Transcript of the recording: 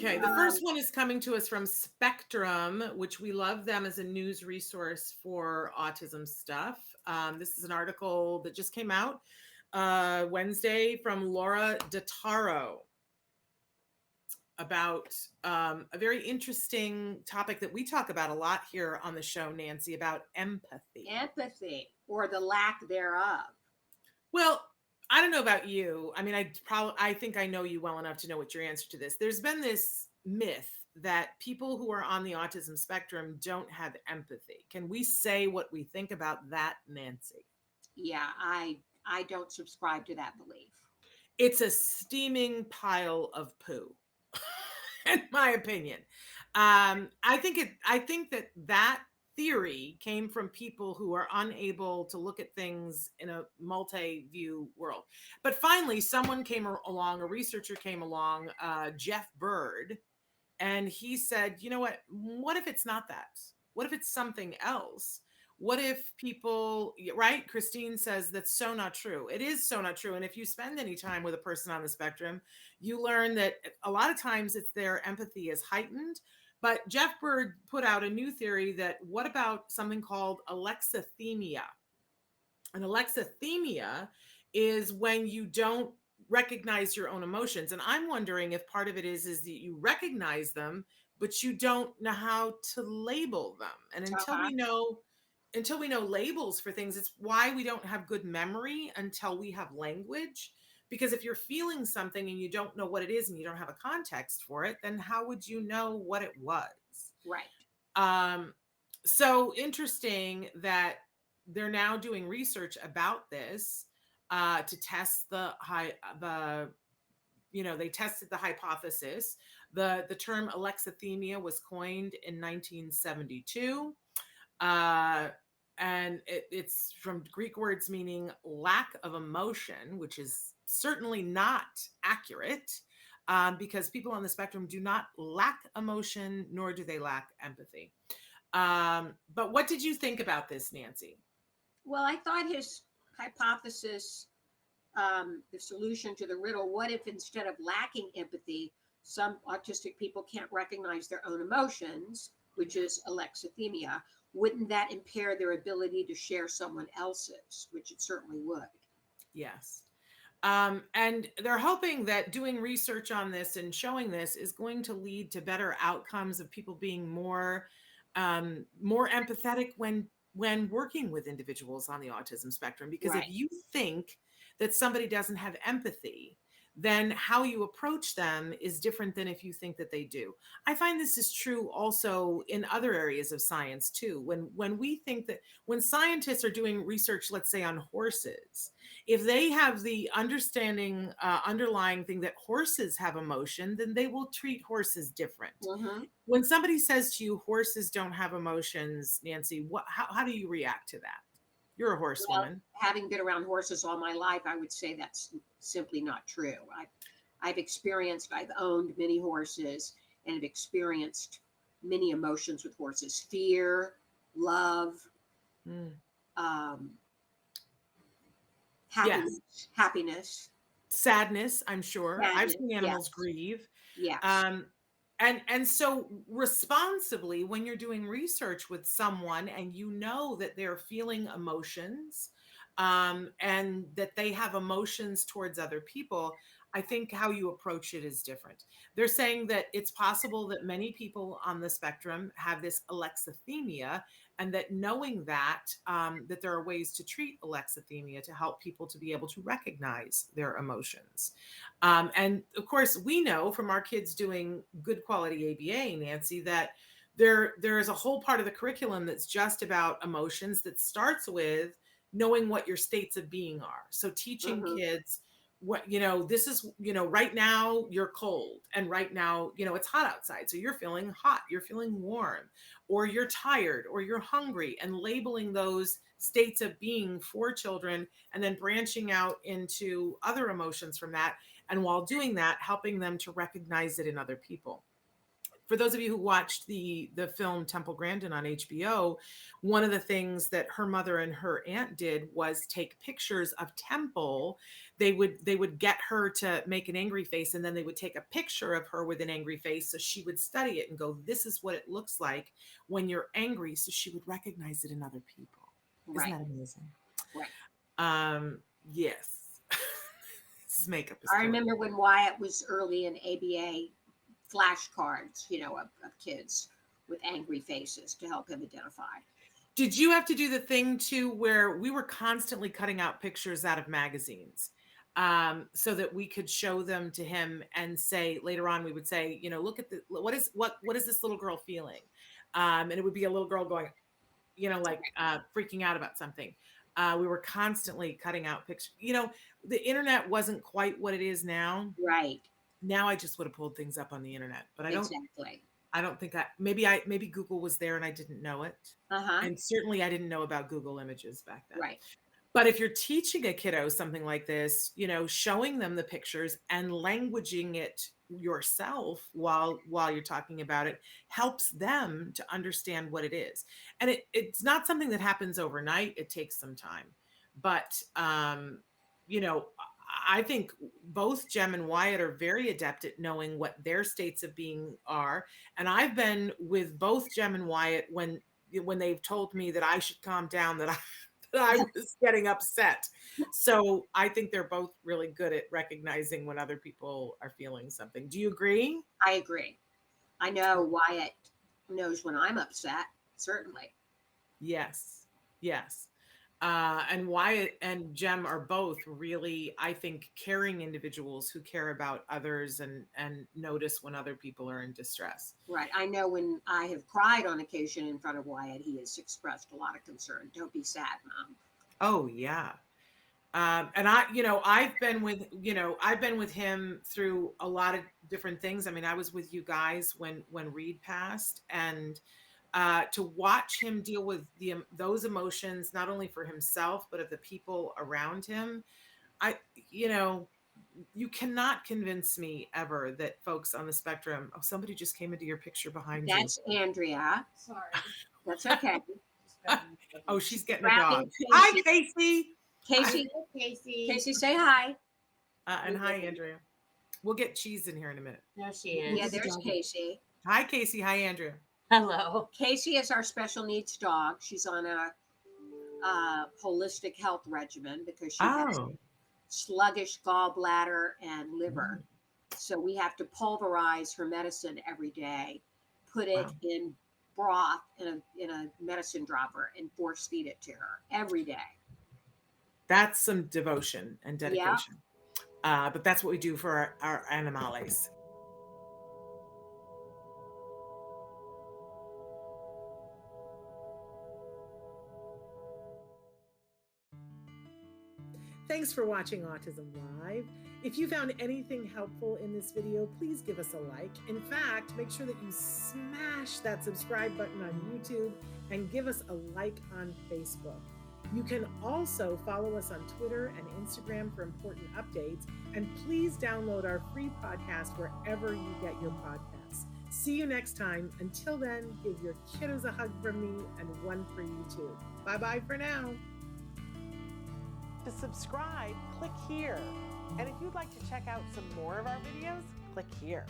Okay, the first one is coming to us from Spectrum, which we love them as a news resource for autism stuff. This is an article that just came out Wednesday from Laura Detaro about a very interesting topic that we talk about a lot here on the show, Nancy, about empathy. Empathy, or the lack thereof. Well, I don't know about you. I mean, I think I know you well enough to know what your answer to this. There's been this myth that people who are on the autism spectrum don't have empathy. Can we say what we think about that, Nancy? Yeah, I don't subscribe to that belief. It's a steaming pile of poo, in my opinion. I think that theory came from people who are unable to look at things in a multi-view world. But finally, someone came along, a researcher came along, Jeff Bird, and he said, you know what if it's not that? What if it's something else? What if people, right? Christine says that's so not true. It is so not true. And if you spend any time with a person on the spectrum, you learn that a lot of times it's their empathy is heightened. But Jeff Bird put out a new theory that what about something called alexithymia? And alexithymia is when you don't recognize your own emotions. And I'm wondering if part of it is that you recognize them, but you don't know how to label them. And Uh-huh. until we know labels for things, it's why we don't have good memory until we have language. Because if you're feeling something and you don't know what it is and you don't have a context for it, then how would you know what it was? Right. Um, so interesting that they're now doing research about this to test they tested the hypothesis. The term alexithymia was coined in 1972. Uh, and it's from Greek words meaning lack of emotion, which is certainly not accurate because people on the spectrum do not lack emotion, nor do they lack empathy. But what did you think about this, Nancy? Well, I thought his hypothesis, the solution to the riddle, what if instead of lacking empathy, some autistic people can't recognize their own emotions, which is alexithymia? Wouldn't that impair their ability to share someone else's, which it certainly would? Yes. And they're hoping that doing research on this and showing this is going to lead to better outcomes of people being more empathetic when working with individuals on the autism spectrum. Because if Right. you think that somebody doesn't have empathy, then how you approach them is different than if you think that they do. I find this is true also in other areas of science too. When we think that when scientists are doing research, let's say on horses, if they have the understanding underlying thing that horses have emotion, then they will treat horses different. Hmm. When somebody says to you horses don't have emotions, Nancy, how do you react to that? You're a Well, horsewoman. having been around horses all my life, I would say that's simply not true. I've owned many horses and have experienced many emotions with horses: fear, love, Mm. um, Yes. happiness, Sadness, I'm sure. I've sadness. seen animals Yes, grieve. yes, Um, and so responsibly, when you're doing research with someone and you know that they're feeling emotions, and that they have emotions towards other people, I think how you approach it is different. They're saying that it's possible that many people on the spectrum have this alexithymia, and that knowing that there are ways to treat alexithymia to help people to be able to recognize their emotions. And of course, we know from our kids doing good quality ABA, Nancy, that there is a whole part of the curriculum that's just about emotions that starts with knowing what your states of being are. So teaching hmm, kids what, this is, right now you're cold and right now, it's hot outside. So you're feeling hot, you're feeling warm, or you're tired, or you're hungry, and labeling those states of being for children and then branching out into other emotions from that. And while doing that, helping them to recognize it in other people. for those of you who watched the film Temple Grandin on HBO, one of the things that her mother and her aunt did was take pictures of Temple. They would get her to make an angry face, and then they would take a picture of her with an angry face, so she would study it and go, "This is what it looks like when you're angry," so she would recognize it in other people. Isn't Right. that amazing? Right. Yes. This makeup is I killing me. remember when Wyatt was early in ABA flashcards, of kids with angry faces to help him identify. Did you have to do the thing too where we were constantly cutting out pictures out of magazines, so that we could show them to him and say later on we would say, look at what is this little girl feeling, and it would be a little girl going, like freaking out about something. We were constantly cutting out pictures. The internet wasn't quite what it is now. Right. Now I just would have pulled things up on the internet, but Exactly. I don't think maybe Google was there and I didn't know it. Uh-huh. And certainly I didn't know about Google Images back then. Right. But if you're teaching a kiddo something like this, showing them the pictures and languaging it yourself while you're talking about it helps them to understand what it is. And it's not something that happens overnight. It takes some time. But you know, I think both Jem and Wyatt are very adept at knowing what their states of being are. And I've been with both Jem and Wyatt when they've told me that I should calm down, that I was getting upset. So I think they're both really good at recognizing when other people are feeling something. Do you agree? I agree. I know Wyatt knows when I'm upset, certainly. Yes. Yes. And Wyatt and Jem are both really, I think, caring individuals who care about others and notice when other people are in distress. Right. I know when I have cried on occasion in front of Wyatt, he has expressed a lot of concern. Don't be sad, Mom. Oh yeah. And I've been with him through a lot of different things. I mean, I was with you guys when Reed passed, and to watch him deal with those emotions, not only for himself but of the people around him. You know, you cannot convince me ever that folks on the spectrum. Oh, somebody just came into your picture behind you. That's Andrea. Sorry. That's okay. Oh, she's getting a Grabbing dog. Hi, Casey. Casey. Casey, Casey. Casey, say hi. And hi, Andrea. We'll get Cheese in here in a minute. There she is. Yeah, there's Casey. Hi, Casey. Hi, Andrea. Hello. Casey is our special needs dog. She's on a holistic health regimen because she has Oh. sluggish gallbladder and liver. So we have to pulverize her medicine every day, put it Wow. in broth in a medicine dropper, and force feed it to her every day. That's some devotion and dedication. But that's what we do for our animales. Thanks for watching Autism Live. If you found anything helpful in this video, please give us a like. In fact, make sure that you smash that subscribe button on YouTube and give us a like on Facebook. You can also follow us on Twitter and Instagram for important updates. And please download our free podcast wherever you get your podcasts. See you next time. Until then, give your kiddos a hug from me and one for you too. Bye-bye for now. To subscribe, click here. And if you'd like to check out some more of our videos, click here.